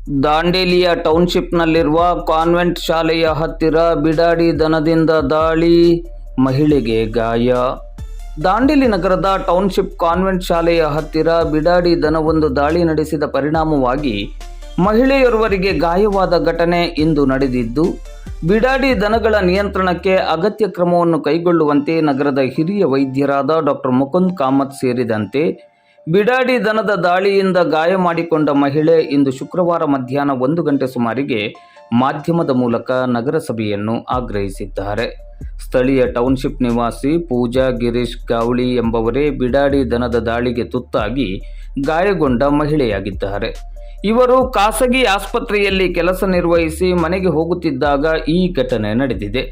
ದಾಂಡೇಲಿಯ ಟೌನ್ಶಿಪ್ನಲ್ಲಿರುವ convent ಶಾಲೆಯ ಹತ್ತಿರ ಬಿಡಾಡಿ ದನದಿಂದ ದಾಳಿ, ಮಹಿಳೆಗೆ ಗಾಯ. ದಾಂಡೇಲಿ ನಗರದ ಟೌನ್ಶಿಪ್ ಕಾನ್ವೆಂಟ್ ಶಾಲೆಯ ಹತ್ತಿರ ಬಿಡಾಡಿ ದನವೊಂದು ದಾಳಿ ನಡೆಸಿದ ಪರಿಣಾಮವಾಗಿ ಮಹಿಳೆಯೊರ್ವರಿಗೆ ಗಾಯವಾದ ಘಟನೆ ಇಂದು ನಡೆದಿದ್ದು, ಬಿಡಾಡಿ ದನಗಳ ನಿಯಂತ್ರಣಕ್ಕೆ ಅಗತ್ಯ ಕ್ರಮವನ್ನು ಕೈಗೊಳ್ಳುವಂತೆ ನಗರದ ಹಿರಿಯ ವೈದ್ಯರಾದ ಡಾಕ್ಟರ್ ಮುಕುಂದ್ ಕಾಮತ್ ಸೇರಿದಂತೆ ಬಿಡಾಡಿ ದನದ ದಾಳಿಯಿಂದ ಗಾಯ ಮಾಡಿಕೊಂಡ ಮಹಿಳೆ ಇಂದು ಶುಕ್ರವಾರ ಮಧ್ಯಾಹ್ನ 1 ಗಂಟೆ ಸುಮಾರಿಗೆ ಮಾಧ್ಯಮದ ಮೂಲಕ ನಗರಸಭೆಯನ್ನು ಆಗ್ರಹಿಸಿದ್ದಾರೆ. ಸ್ಥಳೀಯ ಟೌನ್ಶಿಪ್ ನಿವಾಸಿ ಪೂಜಾ ಗಿರೀಶ್ ಗಾವಳಿ ಎಂಬವರೇ ಬಿಡಾಡಿ ದನದ ದಾಳಿಗೆ ತುತ್ತಾಗಿ ಗಾಯಗೊಂಡ ಮಹಿಳೆಯಾಗಿದ್ದಾರೆ. ಇವರು ಖಾಸಗಿ ಆಸ್ಪತ್ರೆಯಲ್ಲಿ ಕೆಲಸ ನಿರ್ವಹಿಸಿ ಮನೆಗೆ ಹೋಗುತ್ತಿದ್ದಾಗ ಈ ಘಟನೆ ನಡೆದಿದೆ.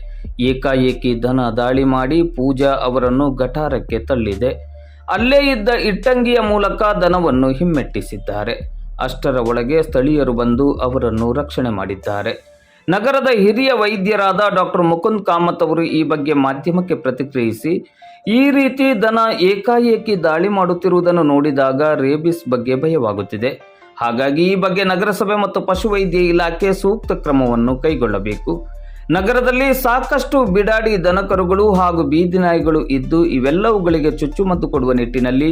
ಏಕಾಏಕಿ ದನ ದಾಳಿ ಮಾಡಿ ಪೂಜಾ ಅವರನ್ನು ಗಟಾರಕ್ಕೆ ತಳ್ಳಿದೆ. ಅಲ್ಲೇ ಇದ್ದ ಇಟ್ಟಂಗಿಯ ಮೂಲಕ ದನವನ್ನು ಹಿಮ್ಮೆಟ್ಟಿಸಿದ್ದಾರೆ. ಅಷ್ಟರ ಒಳಗೆ ಸ್ಥಳೀಯರು ಬಂದು ಅವರನ್ನು ರಕ್ಷಣೆ ಮಾಡಿದ್ದಾರೆ. ನಗರದ ಹಿರಿಯ ವೈದ್ಯರಾದ ಡಾಕ್ಟರ್ ಮುಕುಂದ್ ಕಾಮತ್ ಅವರು ಈ ಬಗ್ಗೆ ಮಾಧ್ಯಮಕ್ಕೆ ಪ್ರತಿಕ್ರಿಯಿಸಿ, ಈ ರೀತಿ ದನ ಏಕಾಏಕಿ ದಾಳಿ ಮಾಡುತ್ತಿರುವುದನ್ನು ನೋಡಿದಾಗ ರೇಬಿಸ್ ಬಗ್ಗೆ ಭಯವಾಗುತ್ತಿದೆ. ಹಾಗಾಗಿ ಈ ಬಗ್ಗೆ ನಗರಸಭೆ ಮತ್ತು ಪಶುವೈದ್ಯ ಇಲಾಖೆ ಸೂಕ್ತ ಕ್ರಮವನ್ನು ಕೈಗೊಳ್ಳಬೇಕು. ನಗರದಲ್ಲಿ ಸಾಕಷ್ಟು ಬಿಡಾಡಿ ದನಕರುಗಳು ಹಾಗೂ ಬೀದಿ ನಾಯಿಗಳು ಇದ್ದು, ಇವೆಲ್ಲವುಗಳಿಗೆ ಚುಚ್ಚುಮದ್ದು ಕೊಡುವ ನಿಟ್ಟಿನಲ್ಲಿ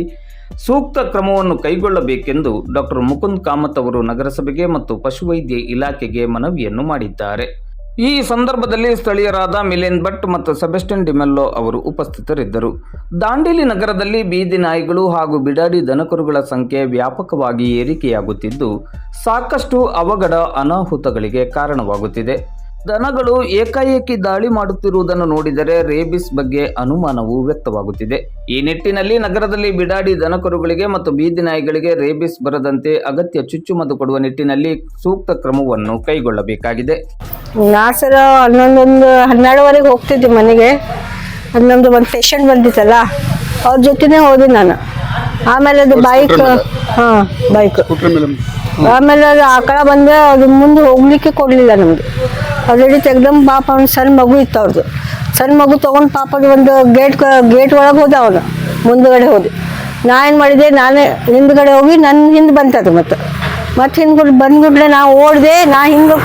ಸೂಕ್ತ ಕ್ರಮವನ್ನು ಕೈಗೊಳ್ಳಬೇಕೆಂದು ಡಾಕ್ಟರ್ ಮುಕುಂದ್ ಕಾಮತ್ ಅವರು ನಗರಸಭೆಗೆ ಮತ್ತು ಪಶುವೈದ್ಯ ಇಲಾಖೆಗೆ ಮನವಿಯನ್ನು ಮಾಡಿದ್ದಾರೆ. ಈ ಸಂದರ್ಭದಲ್ಲಿ ಸ್ಥಳೀಯರಾದ ಮಿಲಿಂದ್ ಭಟ್ ಮತ್ತು ಸೆಬೆಸ್ಟಿಯನ್ ಡಿಮೆಲ್ಲೋ ಅವರು ಉಪಸ್ಥಿತರಿದ್ದರು. ದಾಂಡೇಲಿ ನಗರದಲ್ಲಿ ಬೀದಿ ನಾಯಿಗಳು ಹಾಗೂ ಬಿಡಾಡಿ ದನಕರುಗಳ ಸಂಖ್ಯೆ ವ್ಯಾಪಕವಾಗಿ ಏರಿಕೆಯಾಗುತ್ತಿದ್ದು, ಸಾಕಷ್ಟು ಅವಘಡ ಅನಾಹುತಗಳಿಗೆ ಕಾರಣವಾಗುತ್ತಿದೆ. ದನಗಳು ಏಕಾಏಕಿ ದಾಳಿ ಮಾಡುತ್ತಿರುವುದನ್ನು ನೋಡಿದರೆ ರೇಬಿಸ್ ಬಗ್ಗೆ ಅನುಮಾನವೂ ವ್ಯಕ್ತವಾಗುತ್ತಿದೆ. ಈ ನಿಟ್ಟಿನಲ್ಲಿ ನಗರದಲ್ಲಿ ಬಿಡಾಡಿ ದನಕರುಗಳಿಗೆ ಮತ್ತು ಬೀದಿ ನಾಯಿಗಳಿಗೆ ರೇಬಿಸ್ ಬರದಂತೆ ಅಗತ್ಯ ಚುಚ್ಚುಮದ್ದು ಕೊಡುವ ನಿಟ್ಟಿನಲ್ಲಿ ಸೂಕ್ತ ಕ್ರಮವನ್ನು ಕೈಗೊಳ್ಳಬೇಕಾಗಿದೆ. ಸರ್ 12ವರೆಗೆ ಹೋಗ್ತಿದ್ದೆ ಮನೆಗೆ. ನಮ್ದು ಒಂದು ಪೇಷಂಟ್ ಬಂದಿತ್ತಲ್ಲ, ಅವ್ರ ಜೊತೆನೇ ಹೋದೆ ನಾನು. ಆಮೇಲೆ ಅದು ಬೈಕ್ ಆಮೇಲೆ ಅದು ಆ ಕಡೆ ಬಂದೆ. ಅದು ಮುಂದೆ ಹೋಗ್ಲಿಕ್ಕೆ ಕೊಡಲಿಲ್ಲ ನಮಗೆ. ಆಲ್ರೆಡಿ ತೆಗ್ದಮ್ ಪಾಪ ಅವ್ನು ಸಣ್ಣ ಮಗು ಇತ್ತು. ಅವ್ರದ್ದು ಸಣ್ಣ ಮಗು ತೊಗೊಂಡು ಪಾಪ ಅದು ಒಂದು ಗೇಟ್ ಒಳಗೆ ಹೋದ. ಅವನು ಮುಂದುಗಡೆ ಹೋದೆ. ನಾ ಏನು ಮಾಡಿದೆ, ನಾನೇ ಹಿಂದ್ಗಡೆ ಹೋಗಿ ನನ್ನ ಹಿಂದೆ ಬಂತದು. ಮತ್ತೆ ಹಿಂದ್ಗಡೆ ಬಂದ್ಬಿಡ್ಲೆ ನಾ ಓಡಿದೆ. ನಾ ಹಿಂಗೆ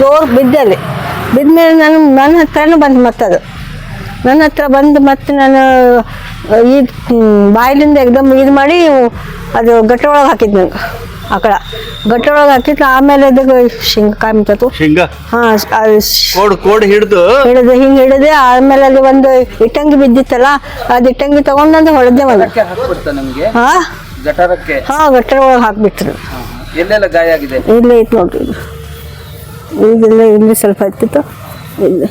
ಜೋರು ಬಿದ್ದೆ. ಅಲ್ಲಿ ಬಿದ್ಮೇಲೆ ನನ್ನ ಹತ್ರನೂ ಬಂತು. ಮತ್ತದು ನನ್ನ ಹತ್ರ ಬಂದು ಮತ್ತೆ ನಾನು ಈ ಬಾಯಿಲಿಂದ ಎಕ್ದಮ್ ಇದು ಮಾಡಿ ಅದು ಗಟ್ಟೆ ಒಳಗೆ ಹಾಕಿದ್ದು. ನಂಗೆ ಆ ಕಡೆ ಗಟ್ಟೆ ಒಳಗೆ ಹಾಕಿತ್ತು. ಆಮೇಲೆ ಅದು ಶೇಂಗಾ ಮಿಂಚತ್ತು. ಹಿಡಿದು ಹಿಂಗೆ ಹಿಡಿದೆ. ಆಮೇಲೆ ಅಲ್ಲಿ ಒಂದು ಇಟ್ಟಂಗಿ ಬಿದ್ದಿತ್ತಲ್ಲ, ಅದು ಇಟ್ಟಂಗಿ ತಗೊಂಡು ಹೊಡೆದೆ. ಗಟ್ಟೆ ಒಳಗೆ ಹಾಕ್ಬಿಟ್ರು. ಎಲ್ಲೆಲ್ಲ ಗಾಯ ಆಗಿದೆ? ಇಲ್ಲೇ ಐತೆ ನೋಡ್ರಿ. ಈಗೆಲ್ಲ ಇಲ್ಲಿ ಸ್ವಲ್ಪ ಹತ್ತಿತ್ತು. ಇಲ್ಲಿ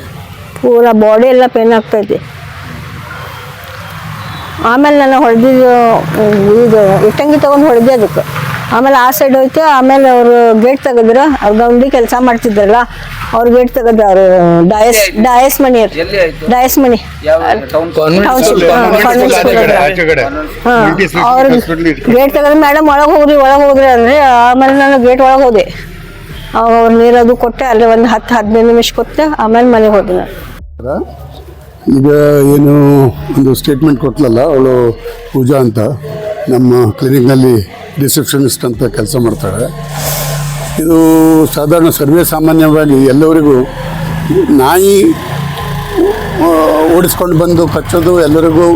ಪೂರ ಬಾಡಿ ಎಲ್ಲ ಪೇನ್ ಆಗ್ತೈತಿ. ಆಮೇಲೆ ನಾನು ಹೊಡೆದಿದ್ದು ಇದು ಇಟ್ಟಂಗಿ ತೊಗೊಂಡು ಹೊಡೆದೆ ಅದಕ್ಕೆ. ಆಮೇಲೆ ಆ ಸೈಡ್ ಹೋಯ್ತು. ಆಮೇಲೆ ಅವರು ಗೇಟ್ ತೆಗೆದ್ರು. ಅವ್ರು ಗೌಂಡಿ ಕೆಲಸ ಮಾಡ್ತಿದ್ರಲ್ಲ, ಅವ್ರು ಗೇಟ್ ತೆಗೆದ್ರು. ಅವರು ಡಯಸ್ ಮನಿ ಅವ್ರು ಗೇಟ್ ತೆಗೆದ್ರು. ಮೇಡಮ್ ಒಳಗೆ ಹೋಗ್ರಿ ಅಂದ್ರೆ ಆಮೇಲೆ ನಾನು ಗೇಟ್ ಒಳಗೆ ಹೋದೆ. ಅವ್ರು ನೀರದು ಕೊಟ್ಟೆ. ಅಲ್ಲಿ ಒಂದು 10-15 ನಿಮಿಷ ಕೊಟ್ಟೆ. ಆಮೇಲೆ ಮನೆಗೆ ಹೋದೆ ನಾನು. ಈಗ ಏನು ಒಂದು ಸ್ಟೇಟ್ಮೆಂಟ್ ಕೊಟ್ಟಲಲ್ಲ ಅವಳು ಪೂಜಾ ಅಂತ, ನಮ್ಮ ಕ್ಲಿನಿಕ್ನಲ್ಲಿ ರಿಸೆಪ್ಷನಿಸ್ಟ್ ಅಂತ ಕೆಲಸ ಮಾಡ್ತಾಳೆ. ಇದು ಸಾಧಾರಣ ಸರ್ವೇ ಸಾಮಾನ್ಯವಾಗಿ ಎಲ್ಲರಿಗೂ ನಾಯಿ ಓಡಿಸ್ಕೊಂಡು ಬಂದು ಕಚ್ಚೋದು ಎಲ್ಲರಿಗೂ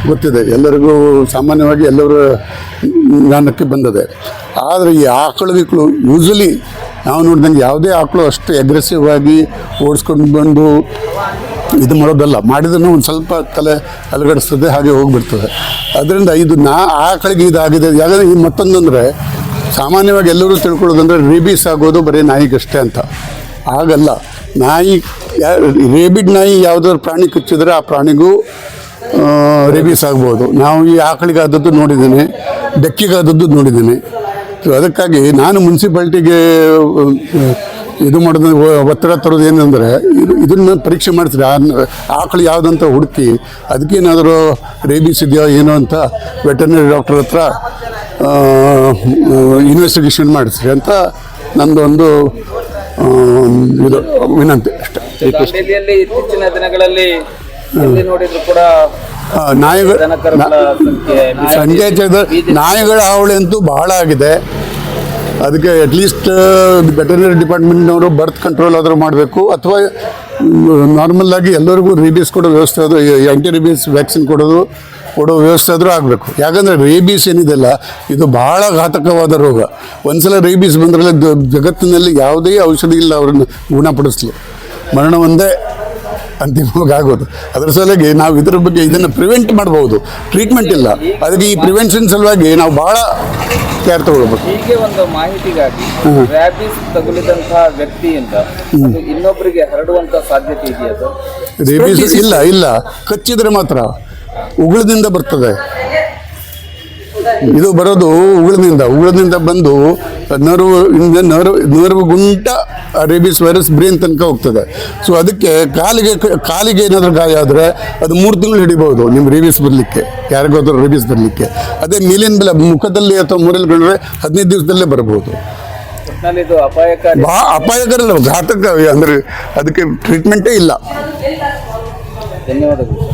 ಗೊತ್ತಿದೆ. ಎಲ್ಲರಿಗೂ ಸಾಮಾನ್ಯವಾಗಿ ಎಲ್ಲರ ಜ್ಞಾನಕ್ಕೆ ಬಂದಿದೆ. ಆದರೆ ಈ ಆಕಳುಗಳು ಯೂಶ್ವಲಿ ನಾವು ನೋಡಿದಂಗೆ ಯಾವುದೇ ಆಕಳು ಅಷ್ಟು ಅಗ್ರೆಸಿವ್ ಆಗಿ ಓಡಿಸ್ಕೊಂಡು ಬಂದು ಇದು ಮಾಡೋದಲ್ಲ. ಮಾಡಿದ್ರೂ ಒಂದು ಸ್ವಲ್ಪ ತಲೆ ಅಲಗಡಿಸ್ತದೆ, ಹಾಗೆ ಹೋಗಿಬಿಡ್ತದೆ. ಅದರಿಂದ ಇದು ಆಕಳಿಗೆ ಇದಾಗಿದೆ. ಯಾಕಂದರೆ ಈ ಮತ್ತೊಂದಂದರೆ ಸಾಮಾನ್ಯವಾಗಿ ಎಲ್ಲರೂ ತಿಳ್ಕೊಳ್ಳೋದಂದರೆ ರೇಬೀಸ್ ಆಗೋದು ಬರೀ ನಾಯಿಗಷ್ಟೇ ಅಂತ. ಹಾಗಲ್ಲ. ರೇಬಿಡ್ ನಾಯಿ ಯಾವುದಾದ್ರು ಪ್ರಾಣಿ ಕಚ್ಚಿದ್ರೆ ಆ ಪ್ರಾಣಿಗೂ ರೇಬೀಸ್ ಆಗ್ಬೋದು. ನಾವು ಈ ಆಕಳಿಗಾದದ್ದು ನೋಡಿದ್ದೇನೆ, ಬೆಕ್ಕಿಗಾದದ್ದು ನೋಡಿದ್ದೇನೆ. ಸೊ ಅದಕ್ಕಾಗಿ ನಾನು ಮುನ್ಸಿಪಾಲ್ಟಿಗೆ ಇದು ಮಾಡೋದು ಒತ್ತಡ ತರೋದು ಏನಂದರೆ, ಇದನ್ನು ಪರೀಕ್ಷೆ ಮಾಡ್ತೀರಿ. ಆಕಳು ಯಾವುದಂತ ಹುಡುಕಿ ಅದಕ್ಕೇನಾದರೂ ರೇಬೀಸ್ ಇದೆಯೋ ಏನೋ ಅಂತ ವೆಟರ್ನರಿ ಡಾಕ್ಟರ್ ಹತ್ರ ಇನ್ವೆಸ್ಟಿಗೇಷನ್ ಮಾಡಿಸ್ರಿ ಅಂತ ನಂದು ಒಂದು ಇದು ವಿನಂತಿ ಅಷ್ಟೇ. ಇತ್ತೀಚಿನ ದಿನಗಳಲ್ಲಿ ನೋಡಿದ್ರು ಕೂಡ ನಾಯಿಗಳ ಹಾವಳಿ ಅಂತೂ ಬಹಳ ಆಗಿದೆ. ಅದಕ್ಕೆ ಅಟ್ಲೀಸ್ಟ್ ವೆಟರ್ನರಿ ಡಿಪಾರ್ಟ್ಮೆಂಟ್ನವರು ಬರ್ತ್ ಕಂಟ್ರೋಲ್ ಆದರೂ ಮಾಡಬೇಕು, ಅಥವಾ ನಾರ್ಮಲ್ ಆಗಿ ಎಲ್ಲರಿಗೂ ರೇಬೀಸ್ ಕೊಡೋ ವ್ಯವಸ್ಥೆ ಅದು, ಆ್ಯಂಟಿ ರೇಬೀಸ್ ವ್ಯಾಕ್ಸಿನ್ ಕೊಡೋ ವ್ಯವಸ್ಥೆ ಆದರೂ ಆಗಬೇಕು. ಯಾಕಂದರೆ ರೇಬೀಸ್ ಏನಿದೆಯಲ್ಲ ಇದು ಭಾಳ ಘಾತಕವಾದ ರೋಗ. ಒಂದ್ಸಲ ರೇಬೀಸ್ ಬಂದರೆ ಜಗತ್ತಿನಲ್ಲಿ ಯಾವುದೇ ಔಷಧಿ ಇಲ್ಲ ಅವ್ರನ್ನ ಗುಣಪಡಿಸಲಿ, ಮರಣ ಒಂದೇ ಅಂತಿಮವಾಗಿ ಆಗೋದು. ಅದರ ಸಲುವಾಗಿ ನಾವು ಇದರ ಬಗ್ಗೆ ಇದನ್ನು ಪ್ರಿವೆಂಟ್ ಮಾಡ್ಬೋದು, ಟ್ರೀಟ್ಮೆಂಟ್ ಇಲ್ಲ. ಅದಕ್ಕೆ ಈ ಪ್ರಿವೆನ್ಷನ್ ಸಲುವಾಗಿ ನಾವು ಭಾಳ ಕೇರ್ ತಗೊಳ್ಬೇಕು. ಹೀಗೆ ಒಂದು ಮಾಹಿತಿಗಾಗಿ ರ್ಯಾಬಿಸ್ ತಗುಲಿದಂತಹ ವ್ಯಕ್ತಿಯಿಂದ ಅದು ಇನ್ನೊಬ್ಬರಿಗೆ ಹರಡುವಂತ ಸಾಧ್ಯತೆ ಇದೆಯಾ ಸರ್? ರೇಬೀಸ್ ಇಲ್ಲ ಕಚ್ಚಿದ್ರೆ ಮಾತ್ರ ಉಗುಳದಿಂದ ಬರ್ತದೆ. ಇದು ಬರೋದು ಉಗುಳದಿಂದ ಬಂದು ನರ್ವ್ ಗುಂಟ ರೇಬೀಸ್ ವೈರಸ್ ಬ್ರೇನ್ ತನಕ ಹೋಗ್ತದೆ. ಸೊ ಅದಕ್ಕೆ ಕಾಲಿಗೆ ಏನಾದರೂ ಗಾಯ ಆದರೆ ಅದು 3 ತಿಂಗಳು ಹಿಡಿಬೋದು ನಿಮ್ಮ ರೇಬೀಸ್ ಬರಲಿಕ್ಕೆ, ಯಾರಿಗಾದ್ರೂ ರೇಬೀಸ್ ಬರಲಿಕ್ಕೆ. ಅದೇ ಮೇಲಿನ ಮುಖದಲ್ಲಿ ಅಥವಾ ಮೂರಲ್ಲಿ ಕಂಡ್ರೆ 15 ದಿವಸದಲ್ಲೇ ಬರ್ಬೋದು. ಇದು ಅಪಾಯಕಾರಿ, ಅಪಾಯಕರಲ್ಲ, ಘಾತಕ. ಅಂದರೆ ಅದಕ್ಕೆ ಟ್ರೀಟ್ಮೆಂಟೇ ಇಲ್ಲ. ಧನ್ಯವಾದಗಳು.